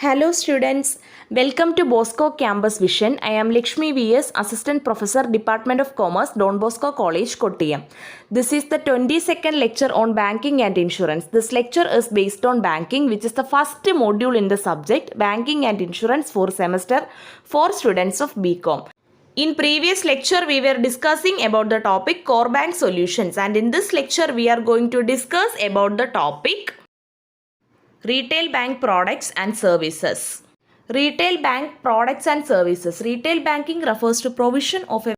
Hello students, welcome to Bosco Campus Vision. I am Lakshmi VS, Assistant Professor, Department of Commerce, Don Bosco College, Kottayam. This is the 22nd lecture on banking and insurance. This lecture is based on banking, which is the first module in the subject banking and insurance for semester for students of BCom. In previous lecture, we were discussing about the topic core bank solutions, and in this lecture, we are going to discuss about the topic retail bank products and services. Retail bank products and services. Retail banking refers to provision of a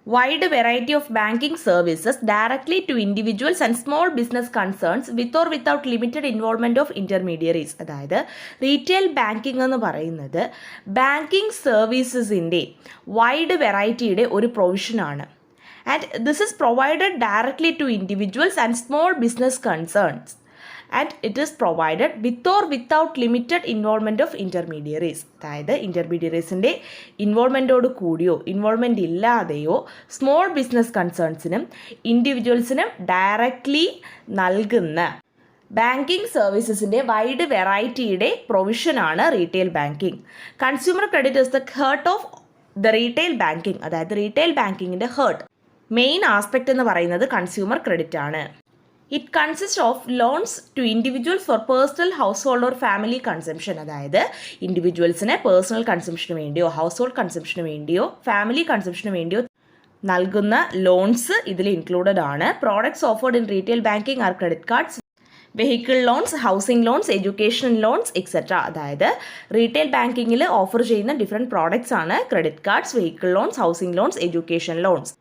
wide variety of banking services directly to individuals and small business concerns with or without limited involvement of intermediaries. അതായത് retail banking എന്ന് പറയുന്നത് banking സർവീസസിൻ്റെ wide വെറൈറ്റിയുടെ ഒരു പ്രൊവിഷനാണ്. And this is provided directly to individuals and small business concerns. And it is provided with or without limited involvement of intermediaries. അതായത് ഇൻ്റർമീഡിയറീസിൻ്റെ ഇൻവോൾവ്മെൻറ്റോട് കൂടിയോ ഇൻവോൾവ്മെൻ്റ് ഇല്ലാതെയോ സ്മോൾ ബിസിനസ് കൺസേൺസിനും ഇൻഡിവിജ്വൽസിനും ഡയറക്റ്റ്ലി നൽകുന്ന ബാങ്കിങ് സർവീസസിൻ്റെ വൈഡ് വെറൈറ്റിയുടെ പ്രൊവിഷനാണ് retail banking. Consumer credit is the heart of the retail banking. അതായത് റീറ്റെയിൽ ബാങ്കിങ്ങിൻ്റെ ഹേർട്ട് മെയിൻ ആസ്പെക്റ്റ് എന്ന് പറയുന്നത് കൺസ്യൂമർ ക്രെഡിറ്റ് ആണ്. It consists of loans to individuals for personal, household or family consumption. അതായത് ഇൻഡിവിജ്വൽസിന് personal കൺസംഷന് വേണ്ടിയോ house hold കൺസംഷന് വേണ്ടിയോ family കൺസംഷന് വേണ്ടിയോ നൽകുന്ന ലോൺസ് ഇതിൽ ഇൻക്ലൂഡഡ് ആണ്. Products offered in retail banking are credit cards, vehicle loans, housing loans, education loans etcetera. അതായത് retail ബാങ്കിങ്ങിൽ offer ചെയ്യുന്ന ഡിഫറെൻറ്റ് പ്രോഡക്ട്സ് ആണ് credit cards, vehicle loans, housing loans, education loans.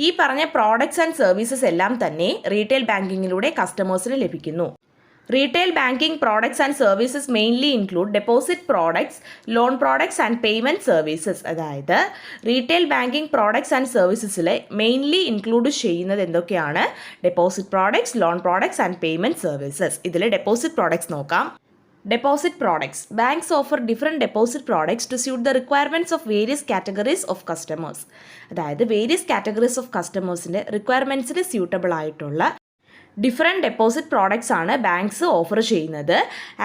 ഈ പറഞ്ഞ പ്രോഡക്ട്സ് ആൻഡ് സർവീസസ് എല്ലാം തന്നെ retail ബാങ്കിങ്ങിലൂടെ കസ്റ്റമേഴ്സിന് ലഭിക്കുന്നു. Retail banking products and services mainly include deposit products, loan products and payment services. അതായത് റീറ്റെയിൽ ബാങ്കിങ് പ്രോഡക്ട്സ് ആൻഡ് സർവീസസിൽ മെയിൻലി ഇൻക്ലൂഡ് ചെയ്യുന്നത് എന്തൊക്കെയാണ്? Deposit products, loan products and payment services. ഇതിൽ ഡെപ്പോസിറ്റ് പ്രോഡക്ട്സ് നോക്കാം. Deposit products. Banks offer different deposit products to suit the requirements of various categories of customers. അതായത് various categories of കസ്റ്റമേഴ്സിൻ്റെ റിക്വയർമെൻറ്റ്സിന് suitable ആയിട്ടുള്ള different deposit products ആണ് banks offer ചെയ്യുന്നത്.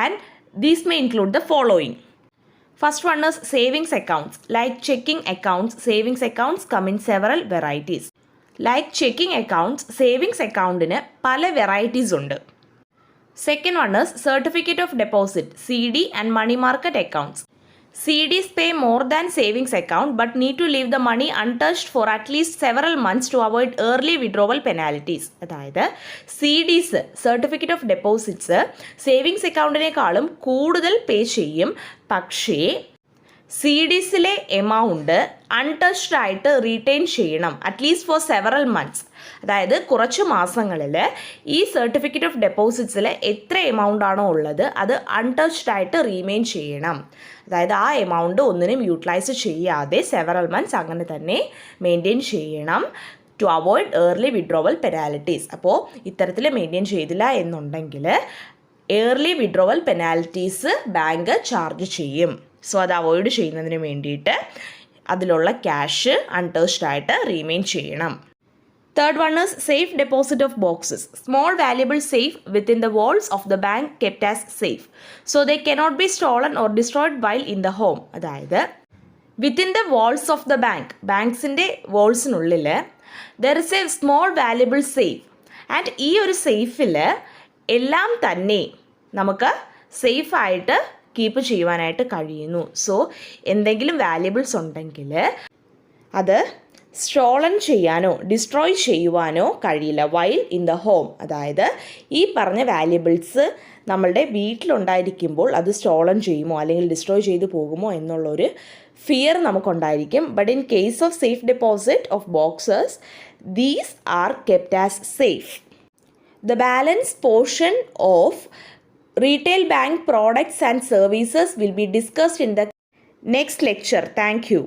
And these may include the following. First one is savings accounts. Like checking accounts, savings accounts come in several varieties. Like checking accounts, savings അക്കൗണ്ടിന് പല varieties ഉണ്ട്. Second one is certificate of deposit, CD and money market accounts. CDs pay more than savings account but need to leave the money untouched for at least several months to avoid early withdrawal penalties. അതായത് CDs, certificate of deposits, savings അക്കൗണ്ടിനേക്കാളും കൂടുതൽ pay ചെയ്യും. പക്ഷേ CDസിലെ amount untouched ആയിട്ട് retain ചെയ്യണം at least for several months. അതായത് കുറച്ച് മാസങ്ങളിൽ ഈ സർട്ടിഫിക്കറ്റ് ഓഫ് ഡെപ്പോസിറ്റ്സിൽ എത്ര എമൗണ്ട് ആണോ ഉള്ളത് അത് അൺടച്ച്ഡ് ആയിട്ട് റീമെയിൻ ചെയ്യണം. അതായത് ആ എമൗണ്ട് ഒന്നിനും യൂട്ടിലൈസ് ചെയ്യാതെ സെവറൽ മന്ത്സ് അങ്ങനെ തന്നെ മെയിൻറ്റെയിൻ ചെയ്യണം to avoid early withdrawal penalties. അപ്പോൾ ഇത്തരത്തിൽ മെയിൻറ്റെയിൻ ചെയ്തില്ല എന്നുണ്ടെങ്കിൽ early withdrawal penalties bank charge ചെയ്യും. സോ അത് അവോയ്ഡ് ചെയ്യുന്നതിന് വേണ്ടിയിട്ട് അതിലുള്ള ക്യാഷ് അൺടച്ച്ഡ് ആയിട്ട് റീമെയിൻ ചെയ്യണം. Third one is safe deposit of boxes. Small valuable safe within the walls of the bank kept as safe. So they cannot be stolen or destroyed while in the home. അതായത് within the walls of the bank, ബാങ്ക്സിൻ്റെ വാൾസിനുള്ളിൽ there is a small valuable safe. And ഈ ഒരു സേഫിൽ എല്ലാം തന്നെ നമുക്ക് സേഫായിട്ട് keep ചെയ്യുവാനായിട്ട് കഴിയുന്നു. So എന്തെങ്കിലും വാല്യുബിൾസ് ഉണ്ടെങ്കിൽ അത് സ്റ്റോളൻ ചെയ്യാനോ ഡിസ്ട്രോയ് ചെയ്യുവാനോ കഴിയില്ല വൈൽ ഇൻ ദ ഹോം. അതായത് ഈ പറഞ്ഞ വാല്യുബിൾസ് നമ്മളുടെ വീട്ടിലുണ്ടായിരിക്കുമ്പോൾ അത് സ്റ്റോളൻ ചെയ്യുമോ അല്ലെങ്കിൽ ഡിസ്ട്രോയ് ചെയ്തു പോകുമോ എന്നുള്ളൊരു ഫിയർ നമുക്കുണ്ടായിരിക്കും. But in case of safe deposit of boxes these are kept as safe. The balance portion of retail bank products and services will be discussed in the next lecture. Thank you.